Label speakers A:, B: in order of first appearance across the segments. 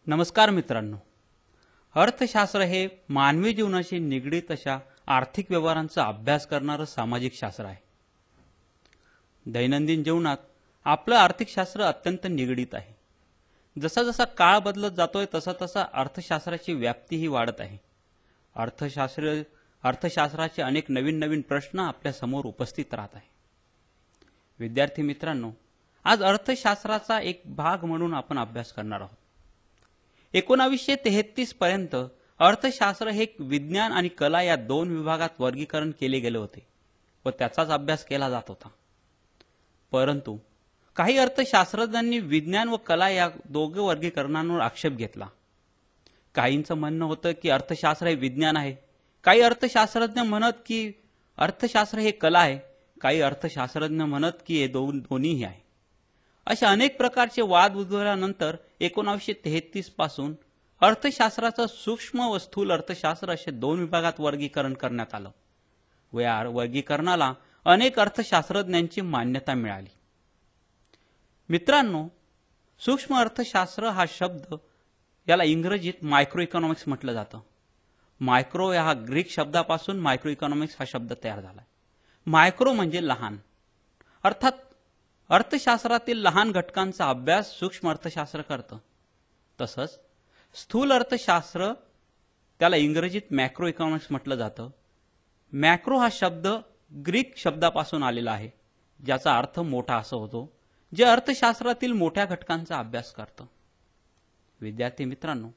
A: नमस्कार मित्रांनो, अर्थशास्त्र हे मानवी जीवनाशी निगडीत अशा आर्थिक व्यवहारांचा अभ्यास करणारं सामाजिक शास्त्र आहे. दैनंदिन जीवनात आपलं आर्थिक शास्त्र अत्यंत निगडीत आहे. जसा जसा काळ बदलत जातोय तसा तसा अर्थशास्त्राची व्याप्तीही वाढत आहे. अर्थशास्त्राचे अनेक नवीन नवीन प्रश्न आपल्या समोर उपस्थित राहत आहे. विद्यार्थी मित्रांनो, आज अर्थशास्त्राचा एक भाग म्हणून आपण अभ्यास करणार आहोत. 1933 पर्यंत अर्थशास्त्र हे विज्ञान आणि कला या दोन विभागात वर्गीकरण केले गेले होते व त्याचाच अभ्यास केला जात होता. परंतु काही अर्थशास्त्रज्ञांनी विज्ञान व कला या दोघे वर्गीकरणांवर आक्षेप घेतला. काहींचं म्हणणं होतं की अर्थशास्त्र हे विज्ञान आहे, काही अर्थशास्त्रज्ञ म्हणत की अर्थशास्त्र हे कला आहे, काही अर्थशास्त्रज्ञ म्हणत की हे दोन्हीही आहे. अशा अनेक प्रकारचे वाद उद्भवल्यानंतर 1933 पासून अर्थशास्त्राचं सूक्ष्म व स्थूल अर्थशास्त्र असे दोन विभागात वर्गीकरण करण्यात आलं व या वर्गीकरणाला अनेक अर्थशास्त्रज्ञांची मान्यता मिळाली. मित्रांनो, सूक्ष्म अर्थशास्त्र हा शब्द याला इंग्रजीत मायक्रो इकॉनॉमिक्स म्हटलं जातं. मायक्रो या ग्रीक शब्दापासून मायक्रो इकॉनॉमिक्स हा शब्द तयार झाला. मायक्रो म्हणजे लहान, अर्थात अर्थशास्त्रातील लहान घटकांचा अभ्यास सूक्ष्म अर्थशास्त्र करतं. तसंच स्थूल अर्थशास्त्र त्याला इंग्रजीत मॅक्रो इकॉनॉमिक्स म्हटलं जातं. मॅक्रो हा शब्द ग्रीक शब्दापासून आलेला आहे, ज्याचा अर्थ मोठा असं होतो, जे अर्थशास्त्रातील मोठ्या घटकांचा अभ्यास करतं. विद्यार्थी मित्रांनो,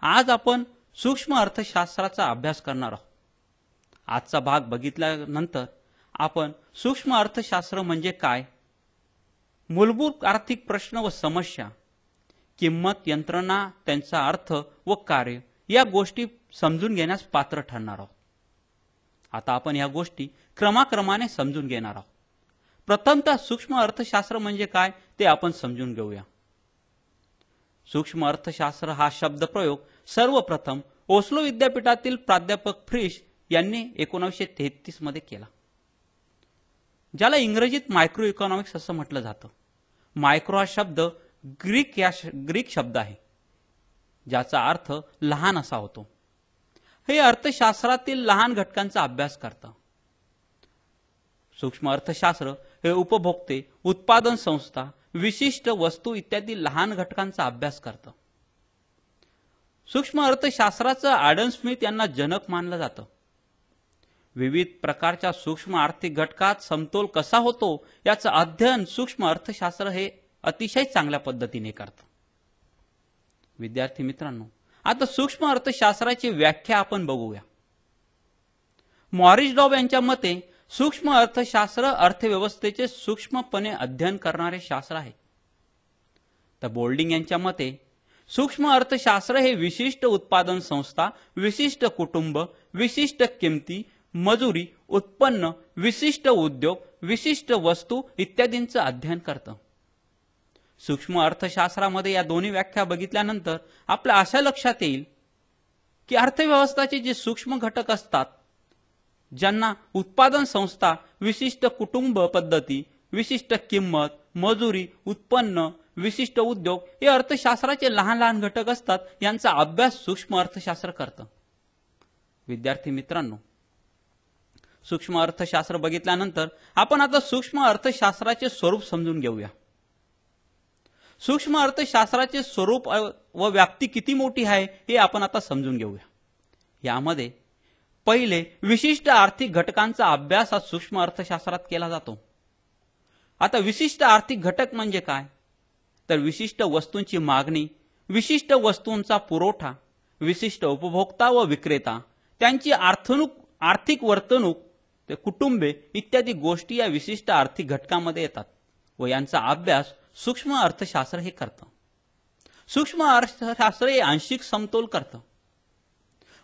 A: आज आपण सूक्ष्म अर्थशास्त्राचा अभ्यास करणार आहोत. आजचा भाग बघितल्यानंतर आपण सूक्ष्म अर्थशास्त्र म्हणजे काय, मूलभूत आर्थिक प्रश्न व समस्या, किंमत, यंत्रणा, त्यांचा अर्थ व कार्य या गोष्टी समजून घेण्यास पात्र ठरणार आहोत. आता आपण या गोष्टी क्रमाक्रमाने समजून घेणार आहोत. प्रथमतः सूक्ष्म अर्थशास्त्र म्हणजे काय ते आपण समजून घेऊया. सूक्ष्म अर्थशास्त्र हा शब्दप्रयोग सर्वप्रथम ओस्लो विद्यापीठातील प्राध्यापक फ्रिश यांनी 1933 मध्ये केला, ज्याला इंग्रजीत मायक्रो इकॉनॉमिक्स असं म्हटलं जातं. मायक्रो हा शब्द ग्रीक शब्द आहे, ज्याचा अर्थ लहान असा होतो. हे अर्थशास्त्रातील लहान घटकांचा अभ्यास करतं. सूक्ष्म अर्थशास्त्र हे उपभोक्ते, उत्पादन संस्था, विशिष्ट वस्तू इत्यादी लहान घटकांचा अभ्यास करतं. सूक्ष्म अर्थशास्त्राचं ॲडम स्मिथ यांना जनक मानलं जातं. विविध प्रकारच्या सूक्ष्म आर्थिक घटकात समतोल कसा होतो याचं अध्ययन सूक्ष्म अर्थशास्त्र हे अतिशय चांगल्या पद्धतीने करतं. विद्यार्थी मित्रांनो, आता सूक्ष्म अर्थशास्त्राची व्याख्या आपण बघूया. मॉरिस डॉब यांच्या मते सूक्ष्म अर्थशास्त्र अर्थव्यवस्थेचे सूक्ष्मपणे अध्ययन करणारे शास्त्र आहे. तर बोल्डिंग यांच्या मते सूक्ष्म अर्थशास्त्र हे विशिष्ट उत्पादन संस्था, विशिष्ट कुटुंब, विशिष्ट किमती, मजुरी, उत्पन्न, विशिष्ट उद्योग, विशिष्ट वस्तू इत्यादींचं अध्ययन करतं. सूक्ष्म अर्थशास्त्रामध्ये या दोन्ही व्याख्या बघितल्यानंतर आपल्या अशा लक्षात येईल की अर्थव्यवस्थेचे जे सूक्ष्म घटक असतात, ज्यांना उत्पादन संस्था, विशिष्ट कुटुंब पद्धती, विशिष्ट किंमत, मजुरी, उत्पन्न, विशिष्ट उद्योग हे अर्थशास्त्राचे लहान लहान घटक असतात, यांचा अभ्यास सूक्ष्म अर्थशास्त्र करतं. विद्यार्थी मित्रांनो, सूक्ष्म अर्थशास्त्र बघितल्यानंतर आपण आता सूक्ष्म अर्थशास्त्राचे स्वरूप समजून घेऊया. सूक्ष्म अर्थशास्त्राचे स्वरूप व व्याप्ती किती मोठी आहे हे आपण आता समजून घेऊया. यामध्ये पहिले विशिष्ट आर्थिक घटकांचा अभ्यास हा सूक्ष्म अर्थशास्त्रात केला जातो. आता विशिष्ट आर्थिक घटक म्हणजे काय, तर विशिष्ट वस्तूंची मागणी, विशिष्ट वस्तूंचा पुरवठा, विशिष्ट उपभोक्ता व विक्रेता, त्यांची आर्थिक वर्तणूक, कुटुंबे इत्यादी गोष्टी या विशिष्ट आर्थिक घटकामध्ये येतात व यांचा अभ्यास सूक्ष्म अर्थशास्त्र हे करतं. सूक्ष्म अर्थशास्त्र हे आंशिक समतोल करतं.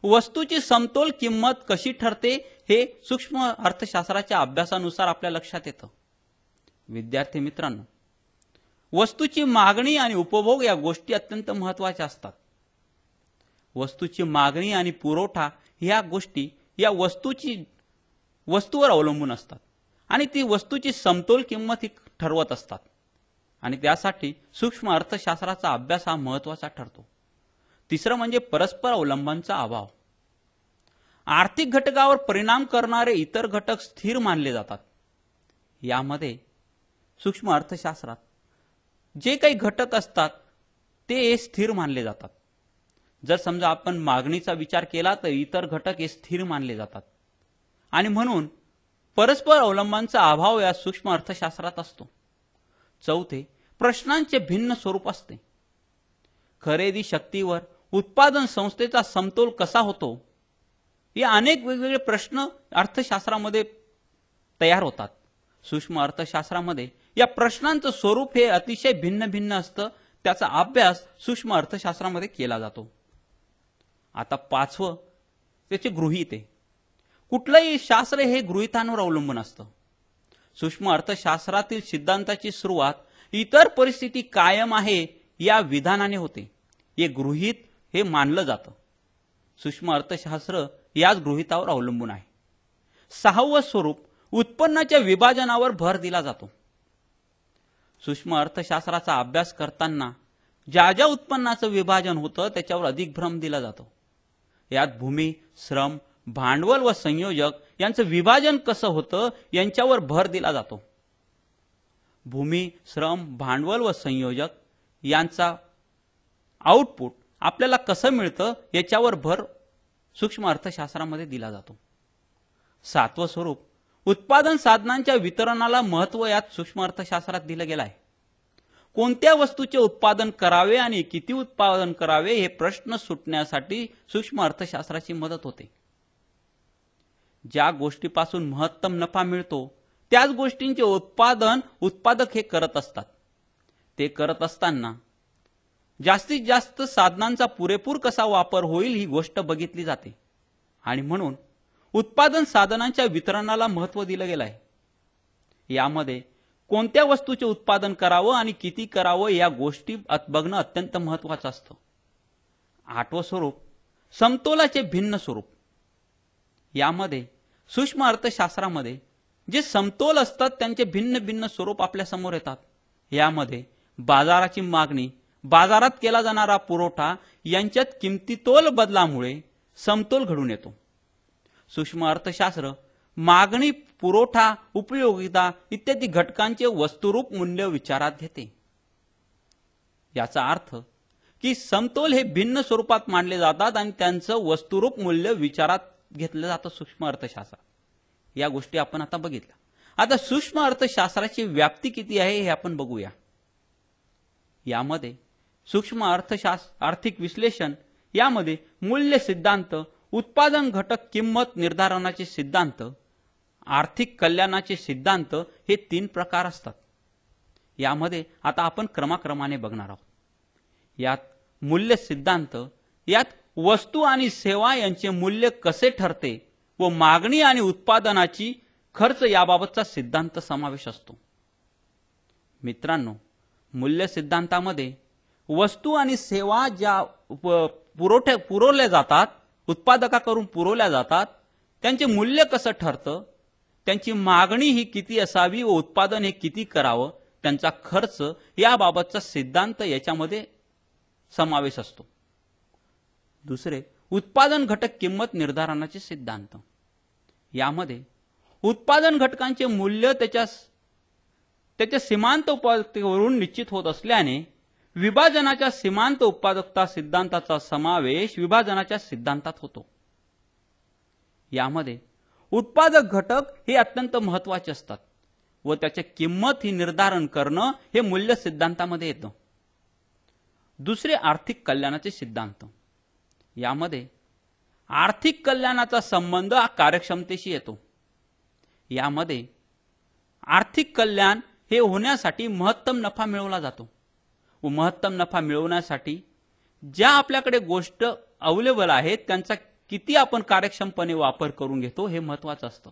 A: वस्तूची समतोल किंमत कशी ठरते हे सूक्ष्म अर्थशास्त्राच्या अभ्यासानुसार आपल्या लक्षात येतं. विद्यार्थी मित्रांनो, वस्तूची मागणी आणि उपभोग या गोष्टी अत्यंत महत्त्वाच्या असतात. वस्तूची मागणी आणि पुरवठा ह्या गोष्टी या वस्तूवर अवलंबून असतात आणि ती वस्तूची समतोल किंमत ही ठरवत असतात आणि त्यासाठी सूक्ष्म अर्थशास्त्राचा अभ्यास हा महत्त्वाचा ठरतो. तिसरं म्हणजे परस्पर अवलंबनाचा अभाव. आर्थिक घटकावर परिणाम करणारे इतर घटक स्थिर मानले जातात. यामध्ये सूक्ष्म अर्थशास्त्रात जे काही घटक असतात ते स्थिर मानले जातात. जर समजा आपण मागणीचा विचार केला तर इतर घटक हे स्थिर मानले जातात आणि म्हणून परस्पर अवलंबनाचा अभाव या सूक्ष्म अर्थशास्त्रात असतो. चौथे, प्रश्नांचे भिन्न स्वरूप असते. खरेदी शक्तीवर उत्पादन संस्थेचा समतोल कसा होतो, हे अनेक वेगवेगळे प्रश्न अर्थशास्त्रामध्ये तयार होतात. सूक्ष्म अर्थशास्त्रामध्ये या प्रश्नांचं स्वरूप हे अतिशय भिन्न भिन्न असतं. त्याचा अभ्यास सूक्ष्म अर्थशास्त्रामध्ये केला जातो. आता पाचवं, त्याचे गृहीते. कुठलंही शास्त्र हे गृहीतांवर अवलंबून असतं. सूक्ष्म अर्थशास्त्रातील सिद्धांताची सुरुवात इतर परिस्थिती कायम आहे या विधानाने होते. हे गृहीत हे मानलं जातं. सूक्ष्म अर्थशास्त्र याच गृहीतावर अवलंबून आहे. सहावं स्वरूप, उत्पन्नाच्या विभाजनावर भर दिला जातो. सूक्ष्म अर्थशास्त्राचा अभ्यास करताना ज्या ज्या उत्पन्नाचं विभाजन होतं त्याच्यावर अधिक भ्रम दिला जातो. यात भूमी, श्रम, भांडवल व संयोजक यांचं विभाजन कसं होतं यांच्यावर भर दिला जातो. भूमी, श्रम, भांडवल व संयोजक यांचा आउटपुट आपल्याला कसं मिळतं याच्यावर भर सूक्ष्म अर्थशास्त्रामध्ये दिला जातो. सातवं स्वरूप, उत्पादन साधनांच्या वितरणाला महत्त्व यात सूक्ष्म अर्थशास्त्रात दिलं गेलं आहे. कोणत्या वस्तूचे उत्पादन करावे आणि किती उत्पादन करावे हे प्रश्न सुटण्यासाठी सूक्ष्म अर्थशास्त्राची मदत होते. ज्या गोष्टीपासून महत्तम नफा मिळतो त्याच गोष्टींचे उत्पादन उत्पादक हे करत असतात. ते करत असताना जास्तीत जास्त साधनांचा पुरेपूर कसा वापर होईल ही गोष्ट बघितली जाते आणि म्हणून उत्पादन साधनांच्या वितरणाला महत्त्व दिलं गेलं आहे. यामध्ये कोणत्या वस्तूचे उत्पादन करावं आणि किती करावं या गोष्टी बघणं अत्यंत महत्त्वाचं असतं. आठवं स्वरूप, समतोलाचे भिन्न स्वरूप. यामध्ये सूक्ष्म अर्थशास्त्रामध्ये जे समतोल असतात त्यांचे भिन्न भिन्न स्वरूप आपल्या समोर येतात. यामध्ये बाजाराची मागणी, बाजारात केला जाणारा पुरवठा यांच्यात किमतीतोल बदलामुळे समतोल घडून येतो. सूक्ष्म अर्थशास्त्र मागणी, पुरवठा, उपयोगिता इत्यादी घटकांचे वस्तुरूप मूल्य विचारात घेते. याचा अर्थ की समतोल हे भिन्न स्वरूपात मांडले जातात आणि त्यांचं वस्तुरूप मूल्य विचारात घेतलं जातं सूक्ष्म अर्थशास्त्रात. या गोष्टी आपण आता बघितल्या. आता सूक्ष्म अर्थशास्त्राची व्याप्ती किती आहे हे आपण बघूया. यामध्ये सूक्ष्म अर्थशास्त्र, आर्थिक विश्लेषण यामध्ये मूल्य सिद्धांत, उत्पादन घटक किंमत निर्धारणाचे सिद्धांत, आर्थिक कल्याणाचे सिद्धांत हे 3 प्रकार असतात. यामध्ये आता आपण क्रमाक्रमाने बघणार आहोत. यात मूल्य सिद्धांत, यात वस्तू आणि सेवा यांचे मूल्य कसे ठरते व मागणी आणि उत्पादनाची खर्च याबाबतचा सिद्धांत समावेश असतो. मित्रांनो, मूल्य सिद्धांतामध्ये वस्तू आणि सेवा ज्या पुरवल्या जातात, उत्पादकाकडून पुरवल्या जातात, त्यांचे मूल्य कसं ठरतं, त्यांची मागणी ही किती असावी व उत्पादन हे किती करावं, त्यांचा खर्च याबाबतचा सिद्धांत याच्यामध्ये समावेश असतो. दुसरे, उत्पादन घटक किंमत निर्धारणाचे सिद्धांत. यामध्ये उत्पादन घटकांचे मूल्य त्याच्या सीमांत उत्पादकतेवरून निश्चित होत असल्याने विभाजनाच्या सीमांत उत्पादकता सिद्धांताचा समावेश विभाजनाच्या सिद्धांतात होतो. यामध्ये उत्पादक घटक हे अत्यंत महत्त्वाचे असतात व त्याची किंमत ही निर्धारण करणं हे मूल्य सिद्धांतामध्ये येतं. दुसरे, आर्थिक कल्याणाचे सिद्धांत. यामध्ये आर्थिक कल्याणाचा संबंध कार्यक्षमतेशी येतो. यामध्ये आर्थिक कल्याण हे होण्यासाठी महत्तम नफा मिळवला जातो व महत्तम नफा मिळवण्यासाठी ज्या आपल्याकडे गोष्ट अवेलेबल आहेत त्यांचा किती आपण कार्यक्षमपणे वापर करून घेतो हे महत्त्वाचं असतं.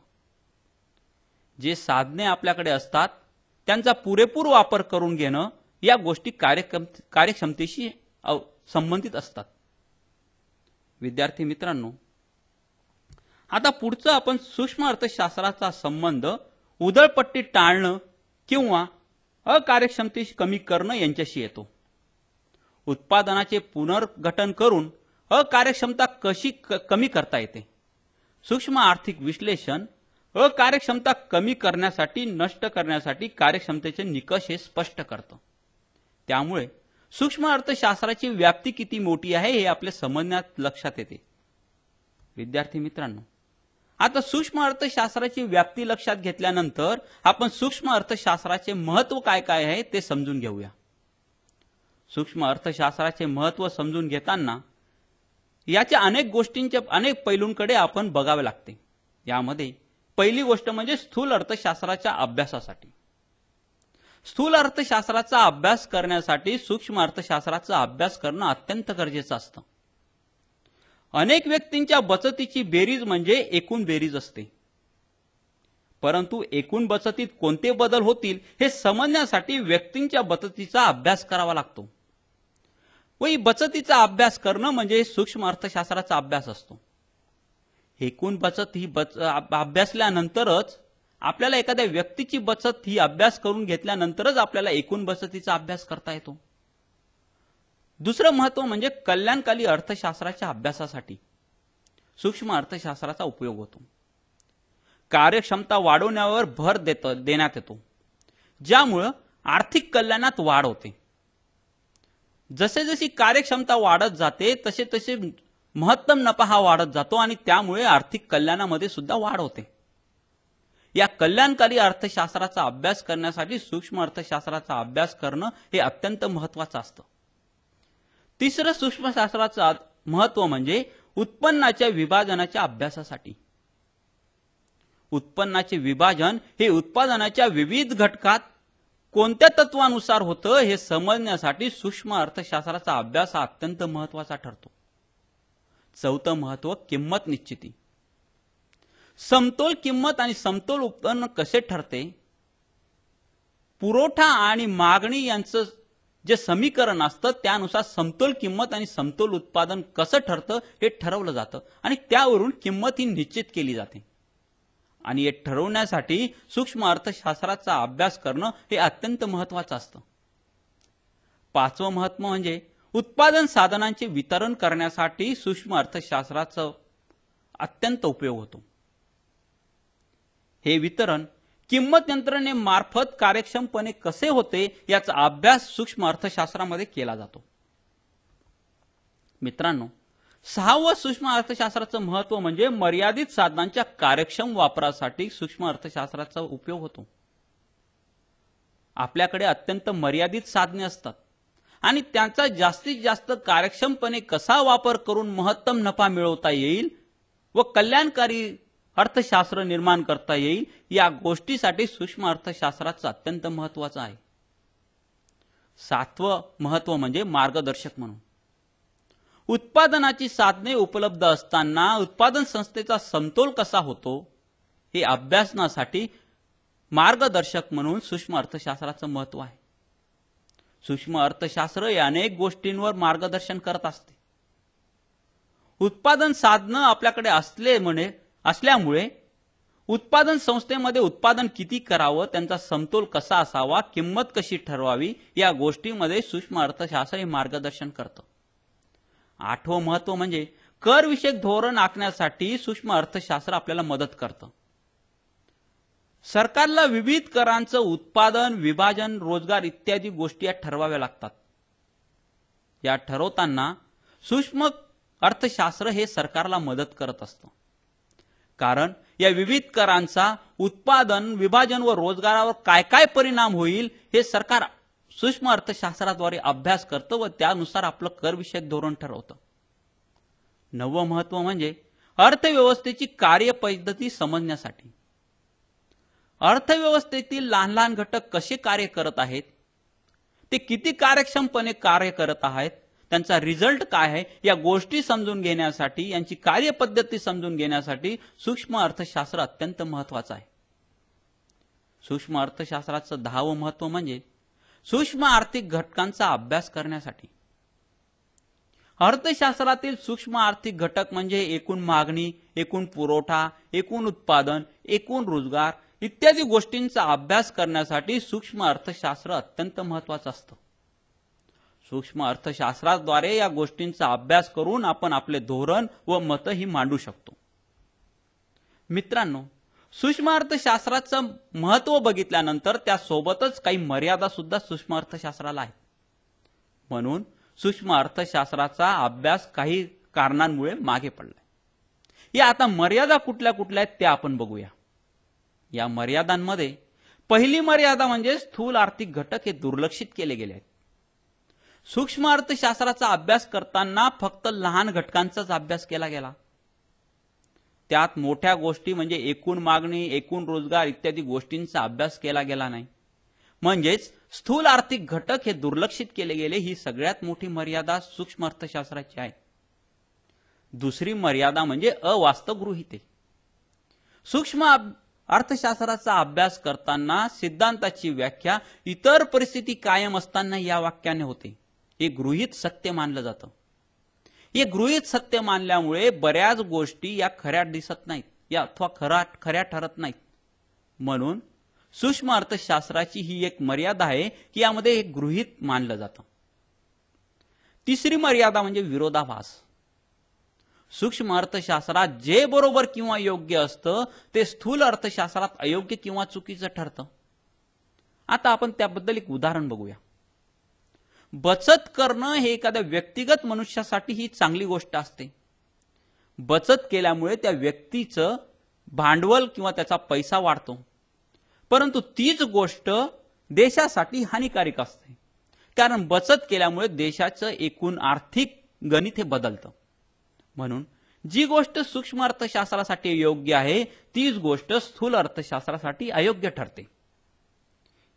A: जे साधने आपल्याकडे असतात त्यांचा पुरेपूर वापर करून घेणं या गोष्टी कार्यक्षमतेशी संबंधित असतात. विद्यार्थी मित्रांनो, आता पुढचं आपण सूक्ष्म अर्थशास्त्राचा संबंध उधळपट्टी टाळणं किंवा अकार्यक्षमतेशी कमी करणं यांच्याशी येतो. उत्पादनाचे पुनर्गठन करून अकार्यक्षमता कशी कमी करता येते. सूक्ष्म आर्थिक विश्लेषण अकार्यक्षमता कमी करण्यासाठी, नष्ट करण्यासाठी कार्यक्षमतेचे निकष हे स्पष्ट करतं. त्यामुळे सूक्ष्म अर्थशास्त्राची व्याप्ती किती मोठी आहे हे आपल्या समजण्यात लक्षात येते. विद्यार्थी मित्रांनो, आता सूक्ष्म अर्थशास्त्राची व्याप्ती लक्षात घेतल्यानंतर आपण सूक्ष्म अर्थशास्त्राचे महत्व काय काय आहे ते समजून घेऊया. सूक्ष्म अर्थशास्त्राचे महत्व समजून घेताना याच्या अनेक पैलूंकडे आपण बघावे लागते. यामध्ये पहिली गोष्ट म्हणजे स्थूल अर्थशास्त्राच्या अभ्यासासाठी. स्थूल अर्थशास्त्राचा अभ्यास करण्यासाठी सूक्ष्म अर्थशास्त्राचा अभ्यास करणं अत्यंत गरजेचं असतं. अनेक व्यक्तींच्या बचतीची बेरीज म्हणजे एकूण बेरीज असते. परंतु एकूण बचतीत कोणते बदल होतील हे समजण्यासाठी व्यक्तींच्या बचतीचा अभ्यास करावा लागतो. व ही बचतीचा अभ्यास करणं म्हणजे सूक्ष्म अर्थशास्त्राचा अभ्यास असतो. एकूण बचत ही अभ्यासल्यानंतरच आपल्याला एखाद्या व्यक्तीची बचत ही अभ्यास करून घेतल्यानंतरच आपल्याला एकूण बचतीचा अभ्यास करता येतो. दुसरं महत्व म्हणजे कल्याणकारी अर्थशास्त्राच्या अभ्यासासाठी सूक्ष्म अर्थशास्त्राचा उपयोग होतो. कार्यक्षमता वाढवण्यावर भर देण्यात येतो, ज्यामुळे आर्थिक कल्याणात वाढ होते. जसे जशी कार्यक्षमता वाढत जाते तसे तसे महत्तम नफा हा वाढत जातो आणि त्यामुळे आर्थिक कल्याणामध्ये सुद्धा वाढ होते. या कल्याणकारी अर्थशास्त्राचा अभ्यास करण्यासाठी सूक्ष्म अर्थशास्त्राचा अभ्यास करणं हे अत्यंत महत्त्वाचं असतं. तिसरं सूक्ष्मशास्त्राचं महत्व म्हणजे उत्पन्नाच्या विभाजनाच्या अभ्यासासाठी. उत्पन्नाचे विभाजन हे उत्पादनाच्या विविध घटकात कोणत्या तत्वानुसार होतं हे समजण्यासाठी सूक्ष्म अर्थशास्त्राचा अभ्यास हा अत्यंत महत्त्वाचा ठरतो. चौथं महत्व किंमत निश्चिती. समतोल किंमत आणि समतोल उत्पन्न कसे ठरते, पुरवठा आणि मागणी यांचं जे समीकरण असतं त्यानुसार समतोल किंमत आणि समतोल उत्पादन कसं ठरतं हे ठरवलं जातं आणि त्यावरून किंमत ही निश्चित केली जाते. आणि हे ठरवण्यासाठी सूक्ष्म अर्थशास्त्राचा अभ्यास करणं हे अत्यंत महत्त्वाचं असतं. पाचवं महत्व म्हणजे उत्पादन साधनांचे वितरण करण्यासाठी सूक्ष्म अर्थशास्त्राचा अत्यंत उपयोग होतो. हे वितरण किंमत यंत्रणेमार्फत कार्यक्षमपणे कसे होते याचा अभ्यास सूक्ष्म अर्थशास्त्रामध्ये केला जातो. मित्रांनो, सहावं सूक्ष्म अर्थशास्त्राचं महत्व म्हणजे मर्यादित साधनांच्या कार्यक्षम वापरासाठी सूक्ष्म अर्थशास्त्राचा उपयोग होतो. आपल्याकडे अत्यंत मर्यादित साधने असतात आणि त्यांचा जास्तीत जास्त कार्यक्षमपणे कसा वापर करून महत्तम नफा मिळवता येईल व कल्याणकारी अर्थशास्त्र निर्माण करता येईल या गोष्टीसाठी सूक्ष्म अर्थशास्त्राचं अत्यंत महत्त्वाचं आहे. सातवं महत्व म्हणजे मार्गदर्शक म्हणून. उत्पादनाची साधने उपलब्ध असताना उत्पादन संस्थेचा समतोल कसा होतो हे अभ्यासनासाठी मार्गदर्शक म्हणून सूक्ष्म अर्थशास्त्राचं महत्व आहे. सूक्ष्म अर्थशास्त्र हे अनेक गोष्टींवर मार्गदर्शन करत असते. उत्पादन साधनं आपल्याकडे असल्यामुळे उत्पादन संस्थेमध्ये उत्पादन किती करावं, त्यांचा समतोल कसा असावा, किंमत कशी ठरवावी या गोष्टींमध्ये सूक्ष्म अर्थशास्त्र हे मार्गदर्शन करतं. आठवं महत्व म्हणजे करविषयक धोरण आखण्यासाठी सूक्ष्म अर्थशास्त्र आपल्याला मदत करतं. सरकारला विविध करांचं उत्पादन, विभाजन, रोजगार इत्यादी गोष्टी या ठरवाव्या लागतात. या ठरवताना सूक्ष्म अर्थशास्त्र हे सरकारला मदत करत असतं. कारण या विविध करांचा उत्पादन, विभाजन व रोजगारावर काय काय परिणाम होईल हे सरकार सूक्ष्म अर्थशास्त्राद्वारे अभ्यास करतं व त्यानुसार आपलं करविषयक धोरण ठरवतं. नववं महत्व म्हणजे अर्थव्यवस्थेची कार्यपद्धती समजण्यासाठी. अर्थव्यवस्थेतील लहान लहान घटक कसे कार्य करत आहेत, ते किती कार्यक्षमपणे कार्य करत आहेत, त्यांचा रिझल्ट काय आहे या गोष्टी समजून घेण्यासाठी, यांची कार्यपद्धती समजून घेण्यासाठी सूक्ष्म अर्थशास्त्र अत्यंत महत्त्वाचं आहे. सूक्ष्म अर्थशास्त्राचं 10वं महत्व म्हणजे सूक्ष्म आर्थिक घटकांचा अभ्यास करण्यासाठी. अर्थशास्त्रातील सूक्ष्म आर्थिक घटक म्हणजे एकूण मागणी, एकूण पुरवठा, एकूण उत्पादन, एकूण रोजगार इत्यादी गोष्टींचा अभ्यास करण्यासाठी सूक्ष्म अर्थशास्त्र अत्यंत महत्त्वाचं असतं. सूक्ष्म अर्थशास्त्राद्वारे या गोष्टींचा अभ्यास करून आपण आपले धोरण व मतही मांडू शकतो. मित्रांनो, सूक्ष्म अर्थशास्त्राचं महत्व बघितल्यानंतर त्यासोबतच काही मर्यादा सुद्धा सूक्ष्म अर्थशास्त्राला आहेत. म्हणून सूक्ष्म अर्थशास्त्राचा अभ्यास काही कारणांमुळे मागे पडलाय. या आता मर्यादा कुठल्या कुठल्या आहेत त्या आपण बघूया. या मर्यादांमध्ये पहिली मर्यादा म्हणजे स्थूल आर्थिक घटक हे दुर्लक्षित केले गेले आहेत. सूक्ष्म अर्थशास्त्राचा अभ्यास करताना फक्त लहान घटकांचाच अभ्यास केला गेला. त्यात मोठ्या गोष्टी म्हणजे एकूण मागणी, एकूण रोजगार इत्यादी गोष्टींचा अभ्यास केला गेला नाही. म्हणजेच स्थूल आर्थिक घटक हे दुर्लक्षित केले गेले. ही सगळ्यात मोठी मर्यादा सूक्ष्म अर्थशास्त्राची आहे. दुसरी मर्यादा म्हणजे अवास्तव गृहीते. सूक्ष्म अर्थशास्त्राचा अभ्यास करताना सिद्धांताची व्याख्या इतर परिस्थिती कायम असताना या वाक्याने होते. हे गृहीत सत्य मानलं जातं. हे गृहीत सत्य मानल्यामुळे बऱ्याच गोष्टी या खऱ्या दिसत नाहीत या अथवा खऱ्या ठरत नाहीत. म्हणून सूक्ष्म अर्थशास्त्राची ही एक मर्यादा आहे की यामध्ये हे गृहीत मानलं जातं. तिसरी मर्यादा म्हणजे विरोधाभास. सूक्ष्म अर्थशास्त्रात जे बरोबर किंवा योग्य असतं ते स्थूल अर्थशास्त्रात अयोग्य किंवा चुकीचं ठरतं. आता आपण त्याबद्दल एक उदाहरण बघूया. बचत करणं हे एखाद्या व्यक्तिगत मनुष्यासाठी ही चांगली गोष्ट असते. बचत केल्यामुळे त्या व्यक्तीचं भांडवल किंवा त्याचा पैसा वाढतो. परंतु तीच गोष्ट देशासाठी हानिकारक असते, कारण बचत केल्यामुळे देशाचं एकूण आर्थिक गणित हे बदलतं. म्हणून जी गोष्ट सूक्ष्म अर्थशास्त्रासाठी योग्य आहे तीच गोष्ट स्थूल अर्थशास्त्रासाठी अयोग्य ठरते.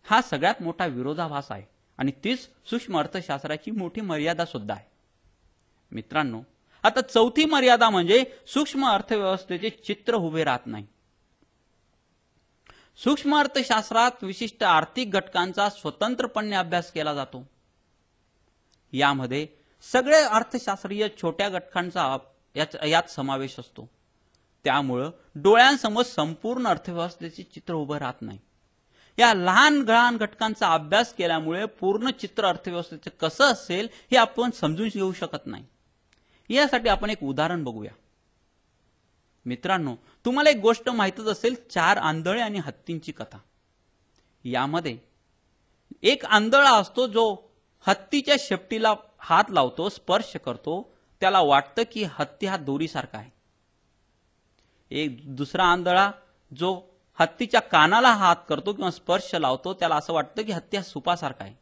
A: हा सगळ्यात मोठा विरोधाभास आहे आणि तीच सूक्ष्म अर्थशास्त्राची मोठी मर्यादा सुद्धा आहे. मित्रांनो, आता चौथी मर्यादा म्हणजे सूक्ष्म अर्थव्यवस्थेचे चित्र उभे राहत नाही. सूक्ष्म अर्थशास्त्रात विशिष्ट आर्थिक घटकांचा स्वतंत्रपणे अभ्यास केला जातो. यामध्ये सगळे अर्थशास्त्रीय छोट्या घटकांचा यात समावेश असतो. त्यामुळं डोळ्यांसमोर संपूर्ण अर्थव्यवस्थेचे चित्र उभं राहत नाही. या लहान लहान घटकांचा अभ्यास केल्यामुळे पूर्ण चित्र अर्थव्यवस्थेचं कसं असेल हे आपण समजून घेऊ शकत नाही. यासाठी आपण एक उदाहरण बघूया. मित्रांनो, तुम्हाला एक गोष्ट माहितच असेल, 4 आंधळे आणि हत्तींची कथा. यामध्ये एक आंधळा असतो जो हत्तीच्या शेपटीला हात लावतो, स्पर्श करतो. त्याला वाटतं की हत्ती हा दोरीसारखा आहे. एक दुसरा आंधळा जो हत्तीच्या कानाला हात करतो किंवा स्पर्श लावतो, त्याला असं वाटतं की हत्ती हा सुपासारखा आहे.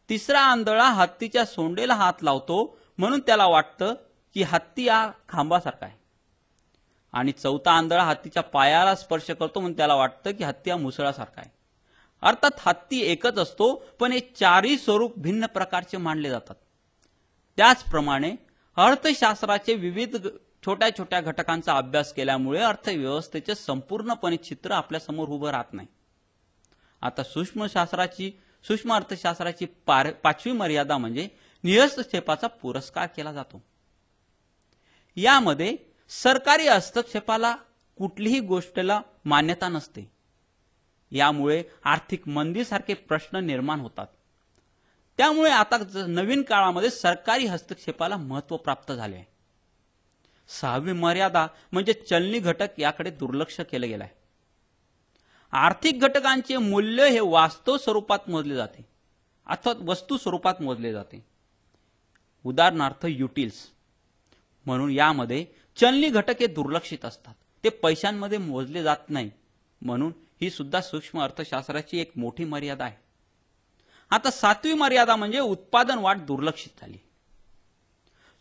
A: तिसरा आंधळा हत्तीच्या सोंडेला हात लावतो म्हणून त्याला वाटतं की हत्ती हा खांबासारखा आहे. आणि चौथा आंधळा हत्तीच्या पायाला स्पर्श करतो म्हणून त्याला वाटतं की हत्ती हा मुसळासारखा आहे. अर्थात हत्ती एकच असतो, पण हे चारही स्वरूप भिन्न प्रकारचे मानले जातात. त्याचप्रमाणे अर्थशास्त्राचे विविध छोट्या छोट्या घटकांचा अभ्यास केल्यामुळे अर्थव्यवस्थेचे संपूर्णपणे चित्र आपल्या समोर उभं राहत नाही. आता सूक्ष्म अर्थशास्त्राची 5वी मर्यादा म्हणजे निहस्तक्षेपाचा पुरस्कार केला जातो. यामध्ये सरकारी हस्तक्षेपाला कुठलीही गोष्टीला मान्यता नसते. यामुळे आर्थिक मंदीसारखे प्रश्न निर्माण होतात. त्यामुळे आता नवीन काळामध्ये सरकारी हस्तक्षेपाला महत्त्व प्राप्त झाले आहे. 6वी मर्यादा म्हणजे चलनी घटक याकडे दुर्लक्ष केले गेले आहे. आर्थिक घटकांचे मूल्य हे वास्तव स्वरूपात मोजले जाते अथवा वस्तू स्वरूपात मोजले जाते. उदाहरणार्थ युटिल्स. म्हणून यामध्ये चलनी घटक हे दुर्लक्षित असतात, ते पैशांमध्ये मोजले जात नाही. म्हणून ही सुद्धा सूक्ष्म अर्थशास्त्राची एक मोठी मर्यादा आहे. आता 7वी मर्यादा म्हणजे उत्पादन वाढ दुर्लक्षित झाली.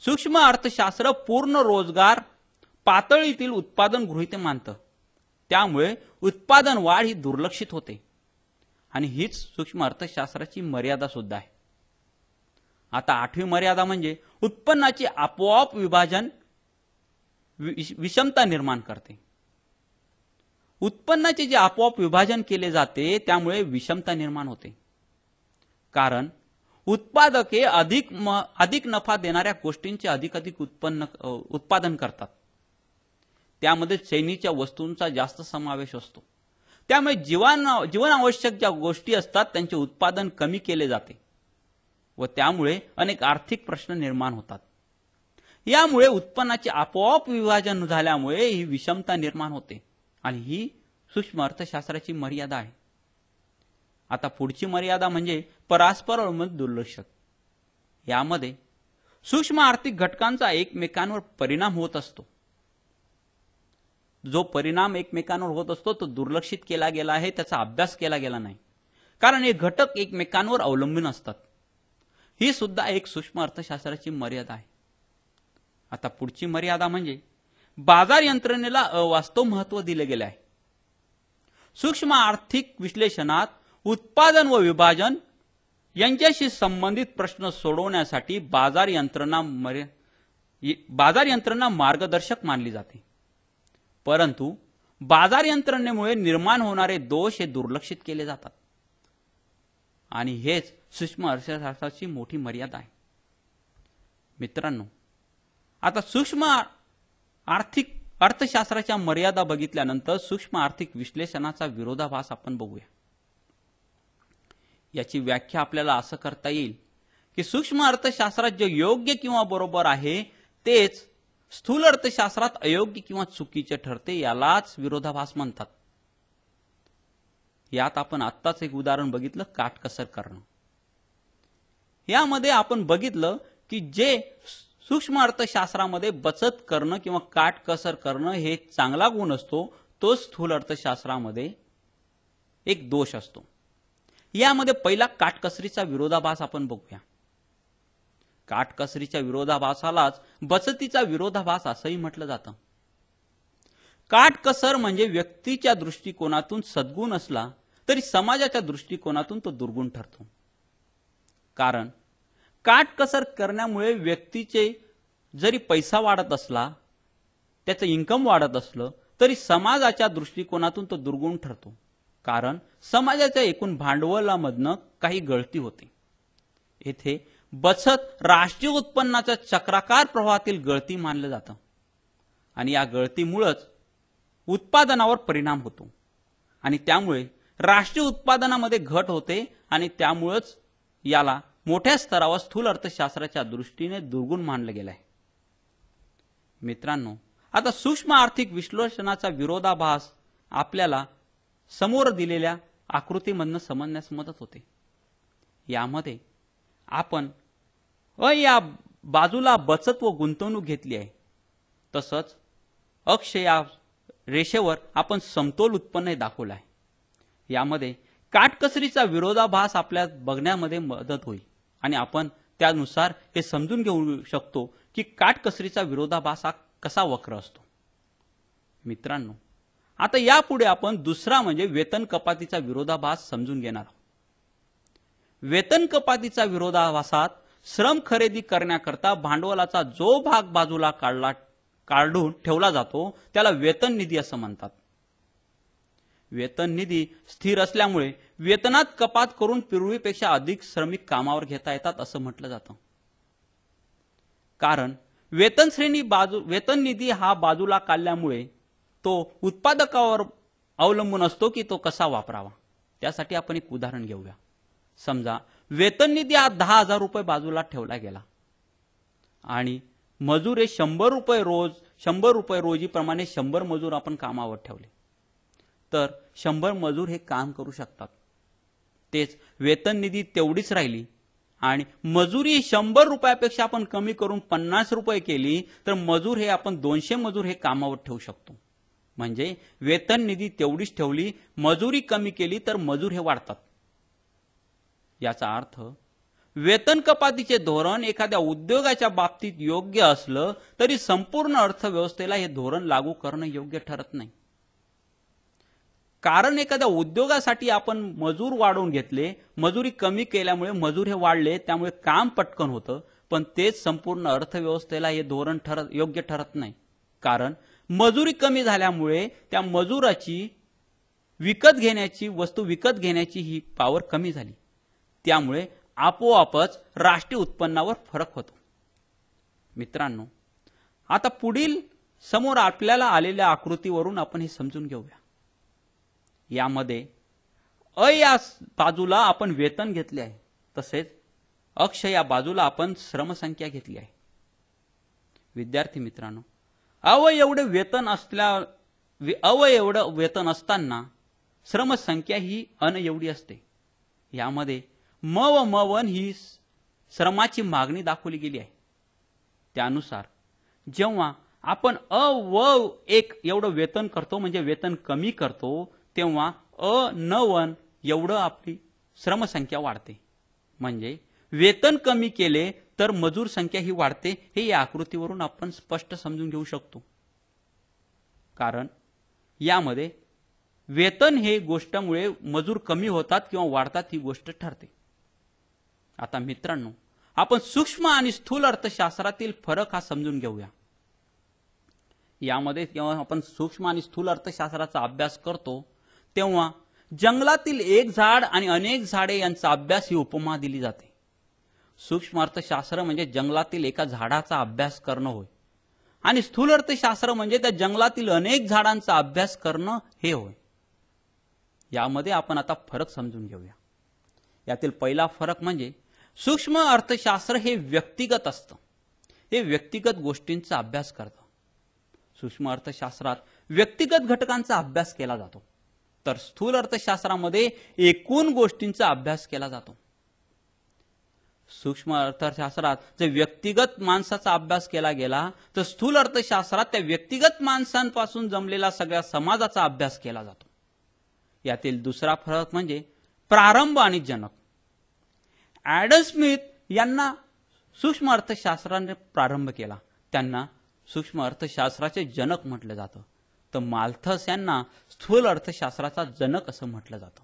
A: सूक्ष्म अर्थशास्त्र पूर्ण रोजगार पातळीतील उत्पादन गृहीत मानतं. त्यामुळे उत्पादन वाढ ही दुर्लक्षित होते आणि हीच सूक्ष्म अर्थशास्त्राची मर्यादा सुद्धा आहे. आता 8वी मर्यादा म्हणजे उत्पन्नाचे आपोआप विभाजन विषमता निर्माण करते. उत्पन्नाचे जे आपोआप विभाजन केले जाते त्यामुळे विषमता निर्माण होते. कारण उत्पादक हे अधिक नफा देणाऱ्या गोष्टींचे अधिक उत्पादन करतात. त्यामध्ये चैनीच्या वस्तूंचा जास्त समावेश असतो. त्यामुळे जीवनावश्यक ज्या गोष्टी असतात त्यांचे उत्पादन कमी केले जाते व त्यामुळे अनेक आर्थिक प्रश्न निर्माण होतात. यामुळे उत्पन्नाचे आपोआप विभाजन झाल्यामुळे ही विषमता निर्माण होते आणि ही सूक्ष्म अर्थशास्त्राची मर्यादा आहे. आता पुढची मर्यादा म्हणजे परस्पर अवलंबून दुर्लक्ष. यामध्ये सूक्ष्म आर्थिक घटकांचा एकमेकांवर परिणाम होत असतो. जो परिणाम एकमेकांवर होत असतो तो दुर्लक्षित केला गेला आहे, त्याचा अभ्यास केला गेला नाही, कारण हे घटक एकमेकांवर अवलंबून असतात. ही सुद्धा एक सूक्ष्म अर्थशास्त्राची मर्यादा आहे. आता पुढची मर्यादा म्हणजे बाजार यंत्रणेला अवास्तव महत्व दिले गेले आहे. सूक्ष्म आर्थिक विश्लेषणात उत्पादन व विभाजन यांच्याशी संबंधित प्रश्न सोडवण्यासाठी बाजार यंत्रणा मार्गदर्शक मानली जाते. परंतु बाजार यंत्रणेमुळे निर्माण होणारे दोष हे दुर्लक्षित केले जातात आणि हेच सूक्ष्म अर्थशास्त्राची मोठी मर्यादा आहे. मित्रांनो, आता सूक्ष्म आर्थिक अर्थशास्त्राच्या मर्यादा बघितल्यानंतर सूक्ष्म आर्थिक विश्लेषणाचा विरोधाभास आपण बघूया. याची व्याख्या आपल्याला असं करता येईल की सूक्ष्म अर्थशास्त्रात जे योग्य किंवा बरोबर आहे तेच स्थूल अर्थशास्त्रात अयोग्य किंवा चुकीचे ठरते, यालाच विरोधाभास म्हणतात. यात आपण आत्ताच एक उदाहरण बघितलं, काटकसर करणं. यामध्ये आपण बघितलं की जे सूक्ष्म अर्थशास्त्रामध्ये बचत करणं किंवा काटकसर करणं हे चांगला गुण असतो, तो स्थूल अर्थशास्त्रामध्ये एक दोष असतो. यामध्ये पहिला काटकसरीचा विरोधाभास आपण बघूया. काटकसरीच्या विरोधाभासालाच बचतीचा विरोधाभास असंही म्हटलं जातं. काटकसर म्हणजे व्यक्तीच्या दृष्टिकोनातून सद्गुण असला तरी समाजाच्या दृष्टिकोनातून तो दुर्गुण ठरतो. कारण काटकसर करण्यामुळे व्यक्तीचे जरी पैसा वाढत असला, त्याचं इन्कम वाढत असलं तरी समाजाच्या दृष्टिकोनातून तो दुर्गुण ठरतो. कारण समाजाच्या एकूण भांडवलामधनं काही गळती होते. येथे बचत राष्ट्रीय उत्पन्नाच्या चक्राकार प्रवाहातील गळती मानलं जातं आणि या गळतीमुळेच उत्पादनावर परिणाम होतो आणि त्यामुळे राष्ट्रीय उत्पादनामध्ये घट होते आणि त्यामुळेच याला मोठ्या स्तरावर स्थूल अर्थशास्त्राच्या दृष्टीने दुर्गुण मानलं गेलं आहे. मित्रांनो, आता सूक्ष्म आर्थिक विश्लेषणाचा विरोधाभास आपल्याला समोर दिलेल्या आकृतीमधून समजण्यास मदत होते. यामध्ये आपण या बाजूला बचत व गुंतवणूक घेतली आहे, तसंच अक्ष या रेषेवर आपण समतोल उत्पन्न दाखवलं आहे. यामध्ये काटकसरीचा विरोधाभास आपल्या बघण्यामध्ये मदत होईल आणि आपण त्यानुसार हे समजून घेऊ शकतो की काटकसरीचा विरोधाभास हा कसा वक्र असतो. मित्रांनो, आता यापुढे आपण दुसरा म्हणजे वेतन कपातीचा विरोधाभास समजून घेणार आहोत. वेतन कपातीचा विरोधाभासात श्रम खरेदी करण्याकरता भांडवलाचा जो भाग बाजूला काढून ठेवला जातो त्याला वेतन निधी असं म्हणतात. वेतन निधी स्थिर असल्यामुळे वेतनात कपात करून पूर्वीपेक्षा अधिक श्रमिक कामावर घेता येतात असं म्हटलं जातं. कारण वेतन निधी हा बाजूला काढल्यामुळे तो उत्पादकावर अवलंबून असतो की तो कसा वापरावा. त्यासाठी आपण एक उदाहरण घेऊया. समजा वेतन निधी हा 10,000 रुपये बाजूला ठेवला गेला आणि मजूर हे 100 रुपये रोजीप्रमाणे 100 मजूर आपण कामावर ठेवले तर 100 मजूर हे काम करू शकतात. तेच वेतन निधी तेवढीच राहिली आणि मजुरी 100 रुपयापेक्षा आपण कमी करून 50 रुपये केली तर मजूर हे आपण 200 मजूर हे कामावर ठेवू शकतो. म्हणजे वेतन निधी तेवढीच ठेवली, मजुरी कमी केली तर मजूर हे वाढतात. याचा अर्थ वेतन कपातीचे धोरण एखाद्या उद्योगाच्या बाबतीत योग्य असलं तरी संपूर्ण अर्थव्यवस्थेला हे धोरण लागू करणं योग्य ठरत नाही. कारण एखाद्या उद्योगासाठी आपण मजूर वाढवून घेतले, मजुरी कमी केल्यामुळे मजूर हे वाढले, त्यामुळे काम पटकन होतं, पण तेच संपूर्ण अर्थव्यवस्थेला हे धोरण योग्य ठरत नाही. कारण मजुरी कमी झाल्यामुळे त्या मजुराची वस्तू विकत घेण्याची ही पॉवर कमी झाली. त्यामुळे आपोआपच राष्ट्रीय उत्पन्नावर फरक होतो. मित्रांनो, आता पुढील समोर आपल्याला आलेल्या आकृतीवरून आपण हे समजून घेऊया. यामध्ये या बाजूला आपण वेतन घेतले आहे, तसेच अक्ष या बाजूला आपण श्रमसंख्या घेतली आहे. विद्यार्थी मित्रांनो, एवढं वेतन असताना श्रमसंख्या ही एवढी असते. यामध्ये म व म वन ही श्रमाची मागणी दाखवली गेली आहे. त्यानुसार जेव्हा आपण एक एवढं वेतन करतो म्हणजे वेतन कमी करतो, तेव्हा न एवढं आपली श्रमसंख्या वाढते. म्हणजे वेतन कमी केले तर मजूर संख्या ही वाढते, हे या आकृतीवरून आपण स्पष्ट समजून घेऊ शकतो. कारण यामध्ये वेतन हे गोष्टीमुळे मजूर कमी होतात किंवा वाढतात ही गोष्ट ठरते. आता मित्रांनो, आपण सूक्ष्म आणि स्थूल अर्थशास्त्रातील फरक हा समजून घेऊया. यामध्ये जेव्हा आपण सूक्ष्म आणि स्थूल अर्थशास्त्राचा अभ्यास करतो तेव्हा जंगलातील एक झाड आणि अनेक झाडे यांचा अभ्यास ही उपमा दिली जाते. सूक्ष्म अर्थशास्त्र म्हणजे जंगलातील एका झाडाचा अभ्यास करणं होय आणि स्थूल अर्थशास्त्र म्हणजे त्या जंगलातील अनेक झाडांचा अभ्यास करणं हे होय. यामध्ये आपण आता फरक समजून घेऊया. यातील पहिला फरक म्हणजे सूक्ष्म अर्थशास्त्र हे व्यक्तिगत असतं. हे व्यक्तिगत गोष्टींचा अभ्यास करतं. सूक्ष्म अर्थशास्त्रात व्यक्तिगत घटकांचा अभ्यास केला जातो, तर स्थूल अर्थशास्त्रामध्ये एकूण गोष्टींचा अभ्यास केला जातो. सूक्ष्म अर्थशास्त्रात जर व्यक्तिगत माणसाचा अभ्यास केला गेला तर स्थूल अर्थशास्त्रात त्या व्यक्तिगत माणसांपासून जमलेला सगळ्या समाजाचा अभ्यास केला जातो. यातील दुसरा फरक म्हणजे प्रारंभ आणि जनक. ॲडम स्मिथ यांना सूक्ष्म अर्थशास्त्राने प्रारंभ केला, त्यांना सूक्ष्म अर्थशास्त्राचे जनक म्हटलं जातं. तर माल्थस यांना स्थूल अर्थशास्त्राचा जनक असं म्हटलं जातं.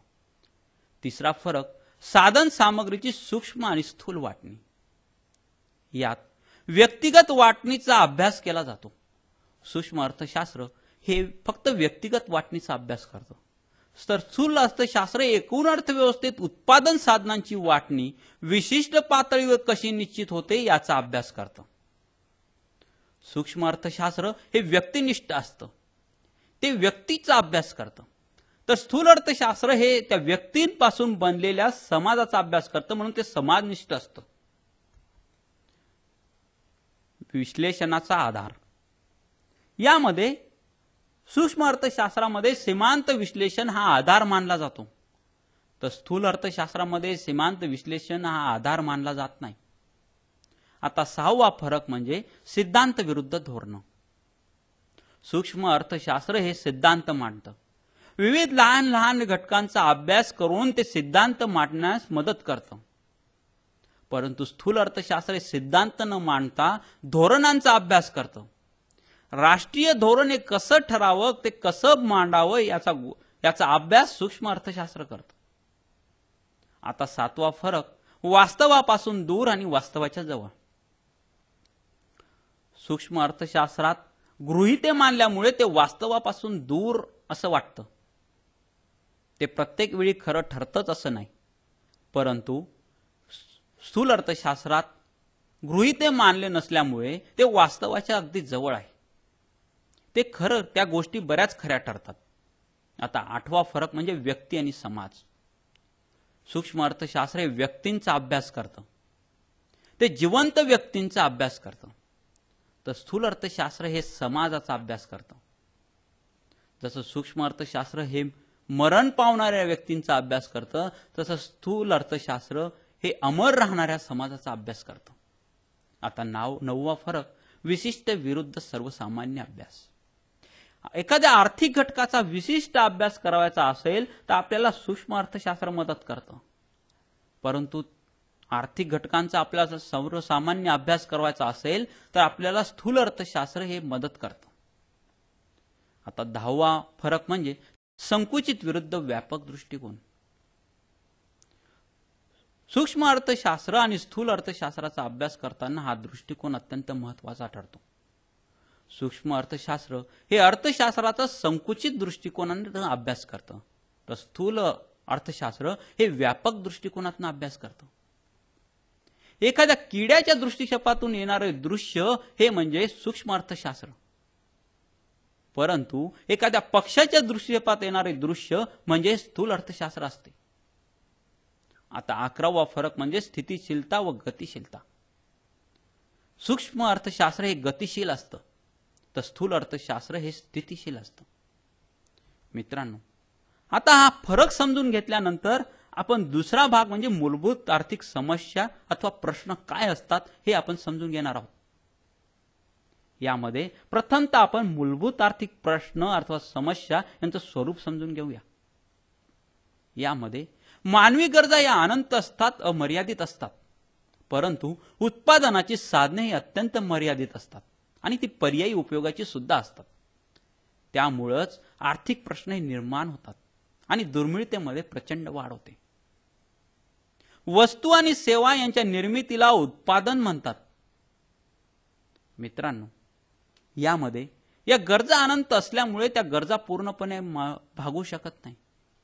A: तिसरा फरक साधन सामग्रीची सूक्ष्म आणि स्थूल वाटणी. यात व्यक्तिगत वाटणीचा अभ्यास केला जातो. सूक्ष्म अर्थशास्त्र हे फक्त व्यक्तिगत वाटणीचा अभ्यास करतं, तर स्थूल अर्थशास्त्र एकूण अर्थव्यवस्थेत उत्पादन साधनांची वाटणी विशिष्ट पातळीवर कशी निश्चित होते याचा अभ्यास करतं. सूक्ष्म अर्थशास्त्र हे व्यक्तिनिष्ठ असतं, ते व्यक्तीचा अभ्यास करतं, तर स्थूल अर्थशास्त्र हे त्या व्यक्तींपासून बनलेल्या समाजाचा अभ्यास करतं, म्हणून ते समाजनिष्ठ असतं. विश्लेषणाचा आधार. यामध्ये सूक्ष्म अर्थशास्त्रामध्ये सीमांत विश्लेषण हा आधार मानला जातो, तर स्थूल अर्थशास्त्रामध्ये सीमांत विश्लेषण हा आधार मानला जात नाही. आता सहावा फरक म्हणजे सिद्धांत विरुद्ध धोरण. सूक्ष्म अर्थशास्त्र हे सिद्धांत मांडतं. विविध लहान लहान घटकांचा अभ्यास करून ते सिद्धांत मांडण्यास मदत करतं. परंतु स्थूल अर्थशास्त्र हे सिद्धांत न मांडता धोरणांचा अभ्यास करतं. राष्ट्रीय धोरण हे कसं ठरावं, ते कसं मांडावं याचा अभ्यास सूक्ष्म अर्थशास्त्र करतं. आता सातवा फरक वास्तवापासून दूर आणि वास्तवाच्या जवळ. सूक्ष्म अर्थशास्त्रात गृहीते मानल्यामुळे ते वास्तवापासून दूर असं वाटतं. ते प्रत्येक वेळी खरं ठरतंच असं नाही, परंतु स्थूल अर्थशास्त्रात गृहीते मानले नसल्यामुळे ते वास्तवाच्या अगदी जवळ आहे. ते खरं, त्या गोष्टी बऱ्याच खऱ्या ठरतात. आता आठवा फरक म्हणजे व्यक्ती आणि समाज. सूक्ष्म अर्थशास्त्र हे व्यक्तींचा अभ्यास करतं, ते जिवंत व्यक्तींचा अभ्यास करतं, तर स्थूल अर्थशास्त्र हे समाजाचा अभ्यास करतं. जसं सूक्ष्म अर्थशास्त्र हे मरण पावणाऱ्या व्यक्तींचा अभ्यास करतं, तसं स्थूल अर्थशास्त्र हे अमर राहणाऱ्या समाजाचा अभ्यास करतं. आता नववा फरक विशिष्ट विरुद्ध सर्वसामान्य अभ्यास. एखाद्या आर्थिक घटकाचा विशिष्ट अभ्यास करायचा असेल तर आपल्याला सूक्ष्म अर्थशास्त्र मदत करतं, परंतु आर्थिक घटकांचा आपल्याला सर्वसामान्य अभ्यास करायचा असेल तर आपल्याला स्थूल अर्थशास्त्र हे मदत करतं. आता 10वा फरक म्हणजे संकुचित विरुद्ध व्यापक दृष्टिकोन. सूक्ष्म अर्थशास्त्र आणि स्थूल अर्थशास्त्राचा अभ्यास करताना हा दृष्टिकोन अत्यंत महत्त्वाचा ठरतो. सूक्ष्म अर्थशास्त्र हे अर्थशास्त्राचा संकुचित दृष्टिकोनाने अभ्यास करतं, तर स्थूल अर्थशास्त्र हे व्यापक दृष्टिकोनातून अभ्यास करतं. एखाद्या किड्याच्या दृष्टिक्षेपातून येणारे दृश्य हे म्हणजे सूक्ष्म अर्थशास्त्र, परंतु एखाद्या पक्षाच्या दृष्टिक्षेपात येणारे दृश्य म्हणजे स्थूल अर्थशास्त्र असते. आता 11वा फरक म्हणजे स्थितीशीलता व गतिशीलता. सूक्ष्म अर्थशास्त्र हे गतिशील असतं, तर स्थूल अर्थशास्त्र हे स्थितीशील असतं. मित्रांनो, आता हा फरक समजून घेतल्यानंतर आपण दुसरा भाग म्हणजे मूलभूत आर्थिक समस्या अथवा प्रश्न काय असतात हे आपण समजून घेणार आहोत. यामध्ये प्रथमतः आपण मूलभूत आर्थिक प्रश्न अथवा समस्या यांचं स्वरूप समजून घेऊया. यामध्ये मानवी गरजा या अनंत असतात, अमर्यादित असतात, परंतु उत्पादनाची साधने ही अत्यंत मर्यादित असतात आणि ती पर्यायी उपयोगाची सुद्धा असतात. त्यामुळेच आर्थिक प्रश्न निर्माण होतात आणि दुर्मिळतेमध्ये प्रचंड वाढ होते. वस्तू आणि सेवा यांच्या निर्मितीला उत्पादन म्हणतात. मित्रांनो, यामध्ये या गरजा अनंत असल्यामुळे त्या गरजा पूर्णपणे भागू शकत नाही,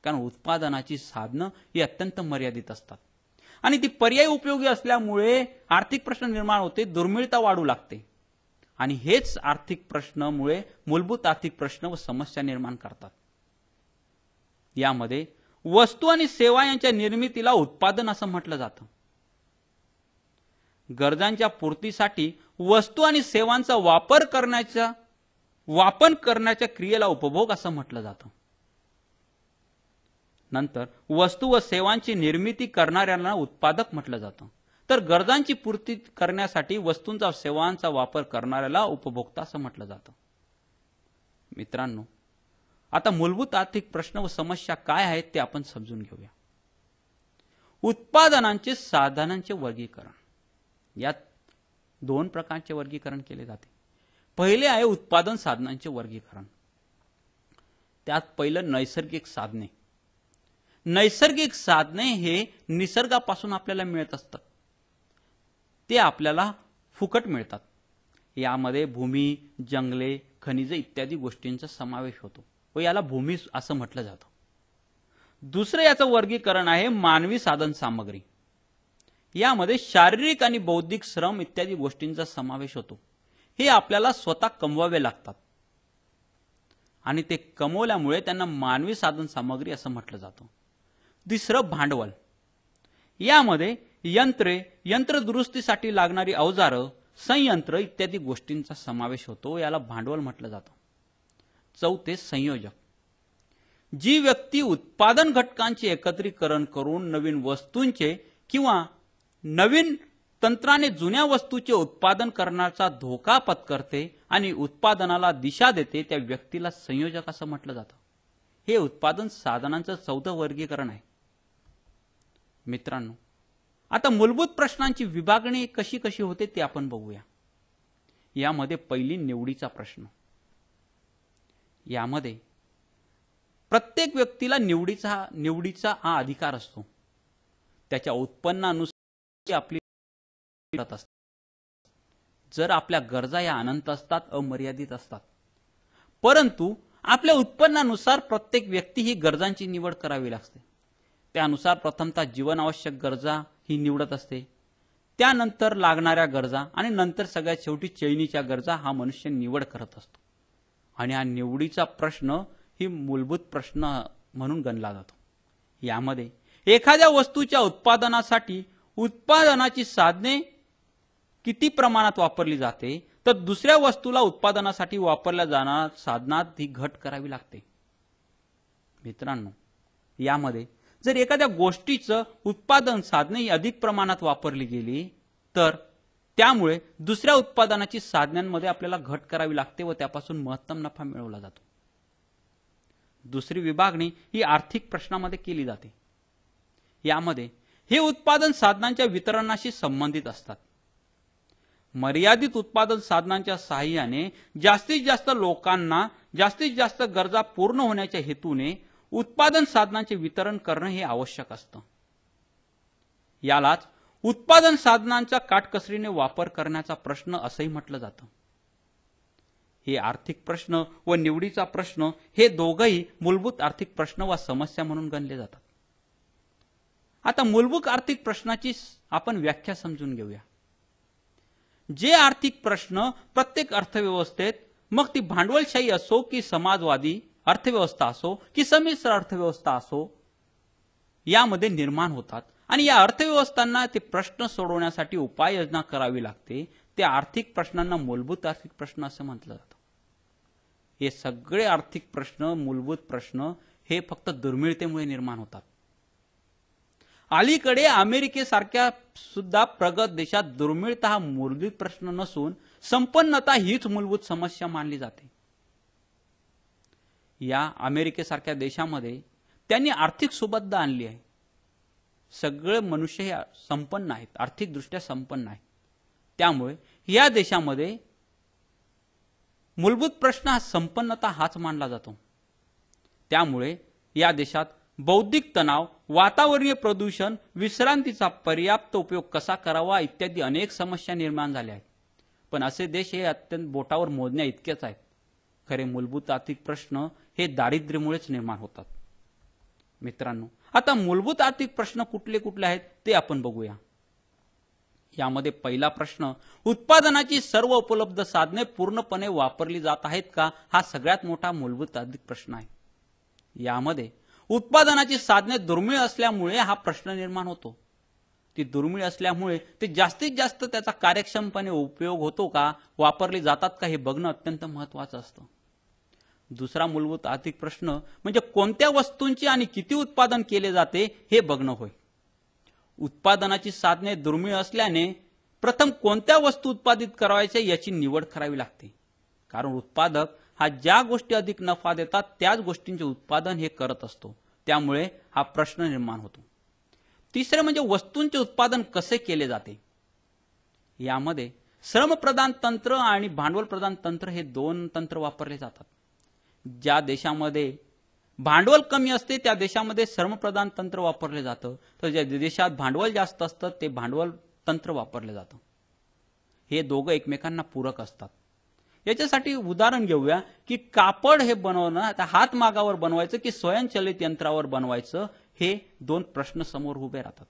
A: कारण उत्पादनाची साधनं ही अत्यंत मर्यादित असतात आणि ती पर्यायी उपयोगी असल्यामुळे आर्थिक प्रश्न निर्माण होते, दुर्मिळता वाढू लागते आणि हेच आर्थिक प्रश्नामुळे मूलभूत आर्थिक प्रश्न व समस्या निर्माण करतात. यामध्ये वस्तू आणि सेवा यांच्या निर्मितीला उत्पादन असं म्हटलं जातं. गरजांच्या पूर्तीसाठी वस्तू आणि सेवांचा वापर करण्याच्या क्रियेला उपभोग असं म्हटलं जातं. नंतर वस्तू व सेवांची निर्मिती करणाऱ्यांना उत्पादक म्हटलं जातं, तर गरजांची पूर्ती करण्यासाठी वस्तूंचा सेवांचा वापर करणाऱ्याला उपभोक्ता असं म्हटलं जातं. मित्रांनो, आता मूलभूत आर्थिक प्रश्न व समस्या काय आहेत ते आपण समजून घेऊया. उत्पादनांचे साधनांचे वर्गीकरण. यात 2 प्रकारचे वर्गीकरण केले जाते. पहिले आहे उत्पादन साधनांचे वर्गीकरण. त्यात पहिलं नैसर्गिक साधने. नैसर्गिक साधने हे निसर्गापासून आपल्याला मिळत असतात, ते आपल्याला फुकट मिळतात. यामध्ये भूमी, जंगले, खनिजे इत्यादी गोष्टींचा समावेश होतो व याला भूमी असं म्हटलं जातं. दुसरं याचं वर्गीकरण आहे मानवी साधन सामग्री. यामध्ये शारीरिक आणि बौद्धिक श्रम इत्यादी गोष्टींचा समावेश होतो. हे आपल्याला स्वतः कमवावे लागतात आणि ते कमवल्यामुळे त्यांना मानवी साधन सामग्री असं म्हटलं जातं. तिसरं भांडवल. यामध्ये यंत्रे, यंत्रदुरुस्तीसाठी लागणारी अवजारं, संयंत्र इत्यादी गोष्टींचा समावेश होतो. याला भांडवल म्हटलं जातं. चौथे संयोजक. जी व्यक्ती उत्पादन घटकांचे एकत्रीकरण करून नवीन वस्तूंचे किंवा नवीन तंत्राने जुन्या वस्तूचे उत्पादन करण्याचा धोका पत्करते आणि उत्पादनाला दिशा देते, त्या व्यक्तीला संयोजक असं म्हटलं जातं. हे उत्पादन साधनांचं 4थं वर्गीकरण आहे. मित्रांनो, आता मूलभूत प्रश्नांची विभागणी कशी कशी होते ते आपण बघूया. यामध्ये पहिली निवडीचा प्रश्न. यामध्ये प्रत्येक व्यक्तीला निवडीचा हा अधिकार असतो. त्याच्या उत्पन्नानुसार आपली असते. जर आपल्या गरजा या अनंत असतात, अमर्यादित असतात, परंतु आपल्या उत्पन्नानुसार प्रत्येक व्यक्ती ही गरजांची निवड करावी लागते. त्यानुसार प्रथमतः जीवनावश्यक गरजा ही निवडत असते, त्यानंतर लागणाऱ्या गरजा आणि नंतर सगळ्यात शेवटी चैनीच्या गरजा हा मनुष्य निवड करत असतो. आणि हा निवडीचा प्रश्न ही मूलभूत प्रश्न म्हणून गणला जातो. यामध्ये एखाद्या वस्तूच्या उत्पादनासाठी उत्पादनाची साधने किती प्रमाणात वापरली जाते, तर दुसऱ्या वस्तूला उत्पादनासाठी वापरल्या जाणाऱ्या साधनात ही घट करावी लागते. मित्रांनो, यामध्ये जर एखाद्या गोष्टीचं उत्पादन साधने अधिक प्रमाणात वापरली गेली तर त्यामुळे दुसऱ्या उत्पादनाची साधनांमध्ये आपल्याला घट करावी लागते व त्यापासून महत्तम नफा मिळवला जातो. दुसरी विभागणी ही आर्थिक प्रश्नामध्ये केली जाते. यामध्ये हे उत्पादन साधनांच्या वितरणाशी संबंधित असतात. मर्यादित उत्पादन साधनांच्या सहाय्याने जास्तीत जास्त लोकांना जास्तीत जास्त गरजा पूर्ण होण्याच्या हेतूने उत्पादन साधनांचे वितरण करणे हे आवश्यक असतं. यालाच उत्पादन साधनांचा काटकसरीने वापर करण्याचा प्रश्न असंही म्हटलं जातं. हे आर्थिक प्रश्न व निवडीचा प्रश्न हे दोघंही मूलभूत आर्थिक प्रश्न व समस्या म्हणून गणले जातात. आता मूलभूत आर्थिक प्रश्नाची आपण व्याख्या समजून घेऊया. जे आर्थिक प्रश्न प्रत्येक अर्थव्यवस्थेत, मग ती भांडवलशाही असो की समाजवादी अर्थव्यवस्था असो की संमिश्र अर्थव्यवस्था असो, यामध्ये निर्माण होतात आणि या अर्थव्यवस्थांना ते प्रश्न सोडवण्यासाठी उपाययोजना करावी लागते. त्या आर्थिक प्रश्नांना मूलभूत आर्थिक प्रश्न असं म्हटलं जातं. हे सगळे आर्थिक प्रश्न, मूलभूत प्रश्न हे फक्त दुर्मिळतेमुळे निर्माण होतात. अलीकडे अमेरिकेसारख्या सुद्धा प्रगत देशात दुर्मिळता हा मूलभूत प्रश्न नसून संपन्नता हीच मूलभूत समस्या मानली जाते. या अमेरिकेसारख्या देशामध्ये त्यांनी आर्थिक सुबत्ता आणली आहे. सगळे मनुष्य हे संपन्न आहेत, आर्थिकदृष्ट्या संपन्न आहेत. त्यामुळे या देशामध्ये मूलभूत प्रश्न हा संपन्नता हाच मानला जातो. त्यामुळे या देशात बौद्धिक तणाव, वातावरणीय प्रदूषण, विश्रांतीचा पर्याप्त उपयोग कसा करावा इत्यादी अनेक समस्या निर्माण झाल्या आहेत. पण असे देश हे अत्यंत बोटावर मोजण्या इतकेच आहेत. खरे मूलभूत आर्थिक प्रश्न हे दारिद्र्यामुळेच निर्माण होतात. मित्रांनो, आता मूलभूत आर्थिक प्रश्न कुठले कुठले आहेत ते आपण बघूया. यामध्ये पहिला प्रश्न, उत्पादनाची सर्व उपलब्ध साधने पूर्णपणे वापरली जात आहेत का, हा सगळ्यात मोठा मूलभूत आर्थिक प्रश्न आहे. यामध्ये उत्पादनाची साधने दुर्मिळ असल्यामुळे हा प्रश्न निर्माण होतो. ती दुर्मिळ असल्यामुळे ते जास्तीत जास्त त्याचा कार्यक्षमपणे उपयोग होतो का, वापरली जातात का, हे बघणं अत्यंत महत्त्वाचं असतं. दुसरा मूलभूत आर्थिक प्रश्न म्हणजे कोणत्या वस्तूंची आणि किती उत्पादन केले जाते हे बघणं होय. उत्पादनाची साधने दुर्मिळ असल्याने प्रथम कोणत्या वस्तू उत्पादित करायच्या याची निवड करावी लागते. कारण उत्पादक हा ज्या गोष्टी अधिक नफा देतात त्याच गोष्टींचे उत्पादन हे करत असतो. त्यामुळे हा प्रश्न निर्माण होतो. तिसरे म्हणजे वस्तूंचे उत्पादन कसे केले जाते. यामध्ये श्रमप्रधान तंत्र आणि भांडवल प्रधान तंत्र हे दोन तंत्र वापरले जातात. ज्या देशामध्ये भांडवल कमी असते त्या देशामध्ये श्रमप्रधान तंत्र वापरले जातं, तर ज्या देशात भांडवल जास्त असतं ते भांडवल तंत्र वापरले जातं. हे दोघं एकमेकांना पूरक असतात. याच्यासाठी उदाहरण घेऊया की कापड हे बनवणं आता हातमागावर बनवायचं की स्वयंचलित यंत्रावर बनवायचं, हे दोन प्रश्न समोर उभे राहतात.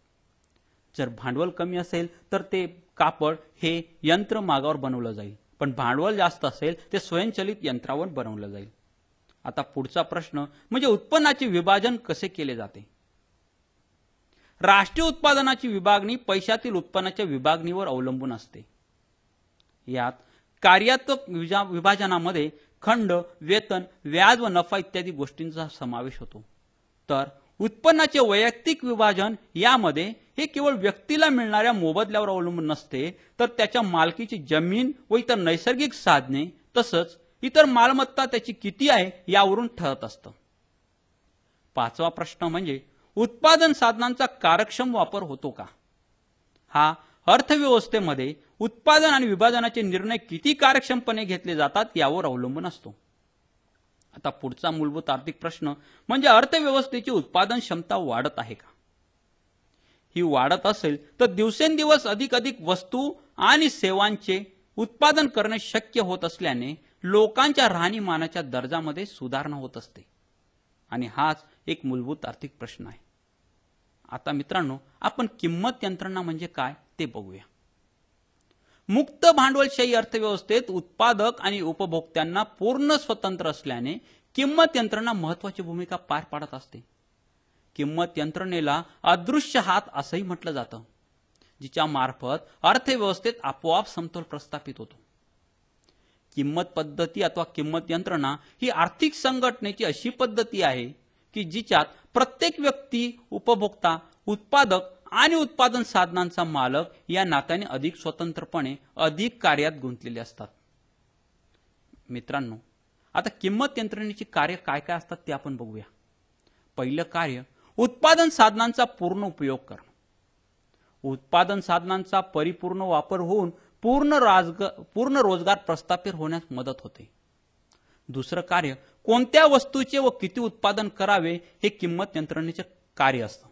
A: जर भांडवल कमी असेल तर ते कापड हे यंत्र मागावर बनवलं जाईल, पण भांडवल जास्त असेल ते स्वयंचलित यंत्रावर बनवलं जाईल. आता पुढचा प्रश्न म्हणजे उत्पन्नाचे विभाजन कसे केले जाते. राष्ट्रीय उत्पादनाची विभागणी पैशातील उत्पन्नाच्या विभागणीवर अवलंबून असते. यात कार्यात्मक विभाजनामध्ये खंड, वेतन, व्याज व नफा इत्यादी गोष्टींचा समावेश होतो. तर उत्पन्नाचे वैयक्तिक विभाजन यामध्ये हे केवळ व्यक्तीला मिळणाऱ्या मोबदल्यावर अवलंबून नसते, तर त्याच्या मालकीची जमीन व इतर नैसर्गिक साधने तसंच इतर मालमत्ता त्याची किती आहे यावरून ठरत असतं. पाचवा प्रश्न म्हणजे उत्पादन साधनांचा कार्यक्षम वापर होतो का. हा अर्थव्यवस्थेमध्ये उत्पादन आणि विभाजनाचे निर्णय किती कार्यक्षमपणे घेतले जातात यावर अवलंबून असतो. आता पुढचा मूलभूत आर्थिक प्रश्न म्हणजे अर्थव्यवस्थेची उत्पादन क्षमता वाढत आहे का. ही वाढत असेल तर दिवसेंदिवस अधिक वस्तू आणि सेवांचे उत्पादन करणे शक्य होत असल्याने लोकांच्या राहणीमानाच्या दर्जामध्ये सुधारणा होत असते आणि हाच एक मूलभूत आर्थिक प्रश्न आहे. आता मित्रांनो, आपण किंमत यंत्रणा म्हणजे काय ते बघूया. मुक्त भांडवलशाही अर्थव्यवस्थेत उत्पादक आणि उपभोक्त्यांना पूर्ण स्वतंत्र असल्याने किंमत यंत्रणा महत्वाची भूमिका पार पाडत असते. किंमत यंत्रणेला अदृश्य हात असंही म्हटलं जातं, जिच्या मार्फत अर्थव्यवस्थेत आपोआप समतोल प्रस्थापित होतो. किंमत पद्धती अथवा किंमत यंत्रणा ही आर्थिक संघटनेची अशी पद्धती आहे की जिच्यात प्रत्येक व्यक्ती, उपभोक्ता, उत्पादक आणि उत्पादन साधनांचा मालक या नात्याने अधिक स्वतंत्रपणे अधिक कार्यात गुंतलेले असतात. मित्रांनो, आता किंमत यंत्रणेची कार्य काय काय असतात ते आपण बघूया. पहिलं कार्य उत्पादन साधनांचा पूर्ण उपयोग करणं. उत्पादन साधनांचा परिपूर्ण वापर होऊन पूर्ण रोजगार प्रस्थापित होण्यास मदत होते. दुसरं कार्य कोणत्या वस्तूचे व किती उत्पादन करावे हे किंमत यंत्रणेचे कार्य असतं.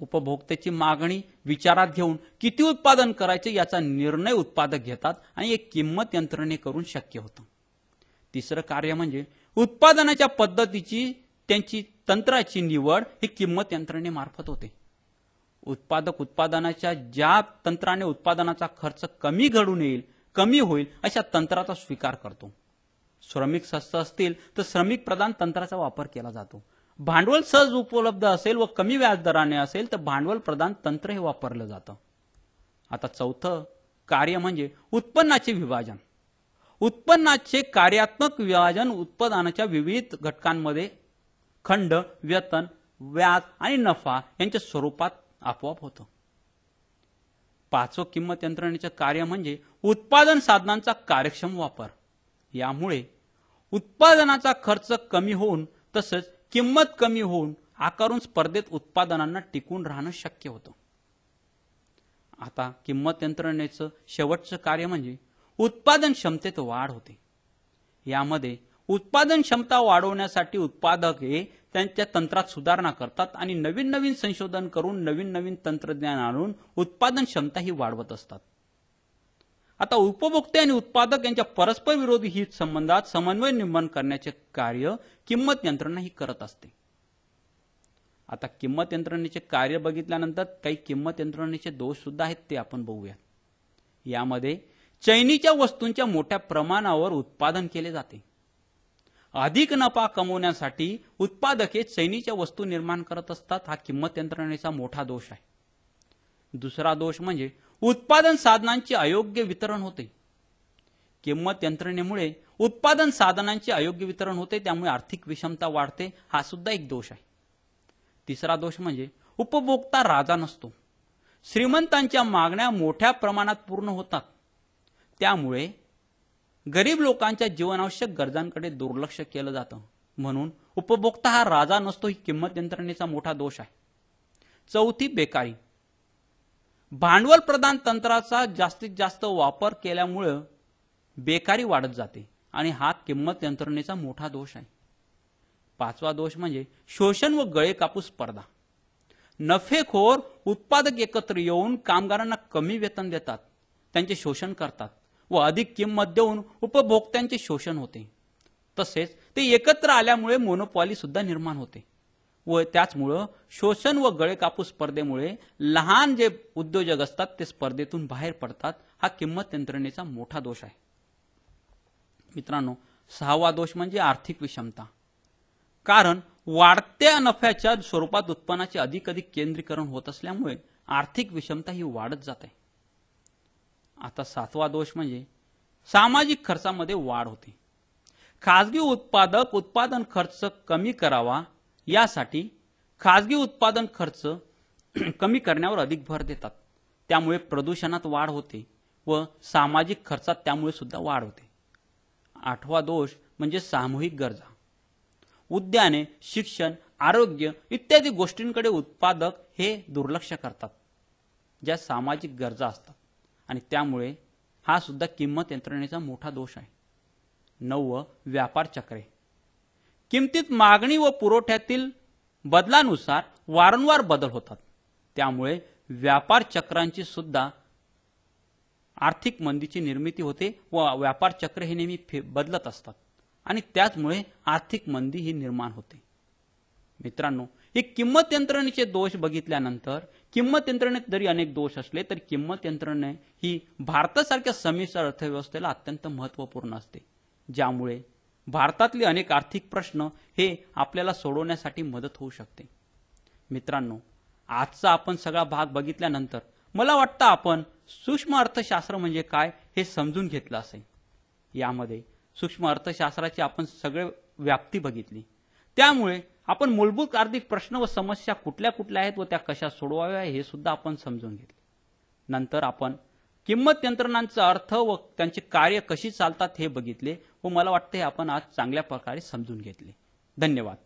A: उपभोक्त्याची मागणी विचारात घेऊन किती उत्पादन करायचे याचा निर्णय उत्पादक घेतात आणि एक किंमत यंत्रणेकरून शक्य होतं. तिसरं कार्य म्हणजे उत्पादनाच्या पद्धतीची त्यांची तंत्राची निवड ही किंमत यंत्रणेमार्फत होते. उत्पादक उत्पादनाच्या ज्या तंत्राने उत्पादनाचा खर्च कमी होईल अशा तंत्राचा स्वीकार करतो. श्रमिक स्वस्त असतील तर श्रमिक प्रधान तंत्राचा वापर केला जातो. भांडवल सहज उपलब्ध असेल व कमी व्याजदराने असेल तर भांडवल प्रदान तंत्र हे वापरलं जातं. आता चौथं कार्य म्हणजे उत्पन्नाचे विभाजन. उत्पन्नाचे कार्यात्मक विभाजन उत्पादनाच्या विविध घटकांमध्ये खंड, वेतन, व्याज आणि नफा यांच्या स्वरूपात आपोआप होतं. पाचवं किंमत यंत्रणेचं कार्य म्हणजे उत्पादन साधनांचा कार्यक्षम वापर. यामुळे उत्पादनाचा खर्च कमी होऊन तसंच किंमत कमी होऊन आकारून स्पर्धेत उत्पादनांना टिकून राहणं शक्य होतं. आता किंमत यंत्रणेचं शेवटचं कार्य म्हणजे उत्पादन क्षमतेत वाढ होते. यामध्ये उत्पादन क्षमता वाढवण्यासाठी उत्पादक हे त्यांच्या तंत्रात सुधारणा करतात आणि नवीन नवीन संशोधन करून नवीन नवीन तंत्रज्ञान आणून उत्पादन क्षमता ही वाढवत असतात. आता उपभोक्ते आणि उत्पादक यांच्या परस्पर विरोधी हित संबंधात समन्वय निर्माण करण्याचे कार्य किंमत यंत्रणा ही करत असते. आता किंमत यंत्रणेचे कार्य बघितल्यानंतर काही किंमत यंत्रणेचे दोष सुद्धा आहेत ते आपण बघूया. यामध्ये चैनीच्या वस्तूंच्या मोठ्या प्रमाणावर उत्पादन केले जाते. अधिक नफा कमवण्यासाठी उत्पादक हे चैनीच्या वस्तू निर्माण करत असतात. हा किंमत यंत्रणेचा मोठा दोष आहे. दुसरा दोष म्हणजे उत्पादन साधनांचे अयोग्य वितरण होते. किंमत यंत्रणेमुळे उत्पादन साधनांचे अयोग्य वितरण होते, त्यामुळे आर्थिक विषमता वाढते. हा सुद्धा एक दोष आहे. तिसरा दोष म्हणजे उपभोक्ता राजा नसतो. श्रीमंतांच्या मागण्या मोठ्या प्रमाणात पूर्ण होतात, त्यामुळे गरीब लोकांच्या जीवनावश्यक गरजांकडे दुर्लक्ष केलं जातं. म्हणून उपभोक्ता हा राजा नसतो, ही किंमत यंत्रणेचा मोठा दोष आहे. चौथी बेकारी. भांडवल प्रदान तंत्राचा जास्तीत जास्त वापर केल्यामुळे बेकारी वाढत जाते आणि हा किंमत यंत्रणेचा मोठा दोष आहे. पाचवा दोष म्हणजे शोषण व गळे कापूस स्पर्धा. नफेखोर उत्पादक एकत्र येऊन कामगारांना कमी वेतन देतात, त्यांचे शोषण करतात व अधिक किंमत देऊन उपभोक्त्यांचे शोषण होते. तसेच ते एकत्र आल्यामुळे मोनोपॉली सुद्धा निर्माण होते व त्याचमुळे शोषण व गळे कापूस स्पर्धेमुळे लहान जे उद्योजक असतात ते स्पर्धेतून बाहेर पडतात. हा किंमत यंत्रणेचा मोठा दोष आहे. मित्रांनो, सहावा दोष म्हणजे आर्थिक विषमता. कारण वाढत्या नफ्याच्या स्वरूपात उत्पन्नाचे अधिक केंद्रीकरण होत असल्यामुळे आर्थिक विषमता ही वाढत जाते. आता सातवा दोष म्हणजे सामाजिक खर्चामध्ये वाढ होते. खाजगी उत्पादक उत्पादन खर्च कमी करावा यासाठी खाजगी उत्पादन खर्च कमी करण्यावर अधिक भर देतात, त्यामुळे प्रदूषणात वाढ होते व सामाजिक खर्चात त्यामुळे सुद्धा वाढ होते. आठवा दोष म्हणजे सामूहिक गरजा. उद्याने, शिक्षण, आरोग्य इत्यादी गोष्टींकडे उत्पादक हे दुर्लक्ष करतात, ज्या सामाजिक गरजा असतात, आणि त्यामुळे हा सुद्धा किंमत यंत्रणेचा मोठा दोष आहे. नववं व्यापार चक्रे. किमतीत मागणी व पुरवठ्यातील बदलानुसार वारंवार बदल होतात, त्यामुळे व्यापार चक्रांची सुद्धा आर्थिक मंदीची निर्मिती होते व व्यापार चक्र हे नेहमी बदलत असतात आणि त्याचमुळे आर्थिक मंदी ही निर्माण होते. मित्रांनो, हे किंमत यंत्रणेचे दोष बघितल्यानंतर किंमत यंत्रणेत जरी अनेक दोष असले तरी किंमत यंत्रणा ही भारतासारख्या संमिश्र अर्थव्यवस्थेला अत्यंत महत्त्वपूर्ण असते, ज्यामुळे भारतातले अनेक आर्थिक प्रश्न हे आपल्याला सोडवण्यासाठी मदत होऊ शकते. मित्रांनो, आजचा आपण सगळा भाग बघितल्यानंतर मला वाटतं आपण सूक्ष्म अर्थशास्त्र म्हणजे काय हे समजून घेतलं असेल. यामध्ये सूक्ष्म अर्थशास्त्राची आपण सगळे व्याप्ती बघितली, त्यामुळे आपण मूलभूत आर्थिक प्रश्न व समस्या कुठल्या कुठल्या आहेत व त्या कशा सोडवाव्या हे सुद्धा आपण समजून घेतले. नंतर आपण किंमत यंत्रणांचा अर्थ व त्यांचे कार्य कशी चालतात हे बघितले व मला वाटते आपण आज चांगल्या प्रकारे समजून घेतले. धन्यवाद.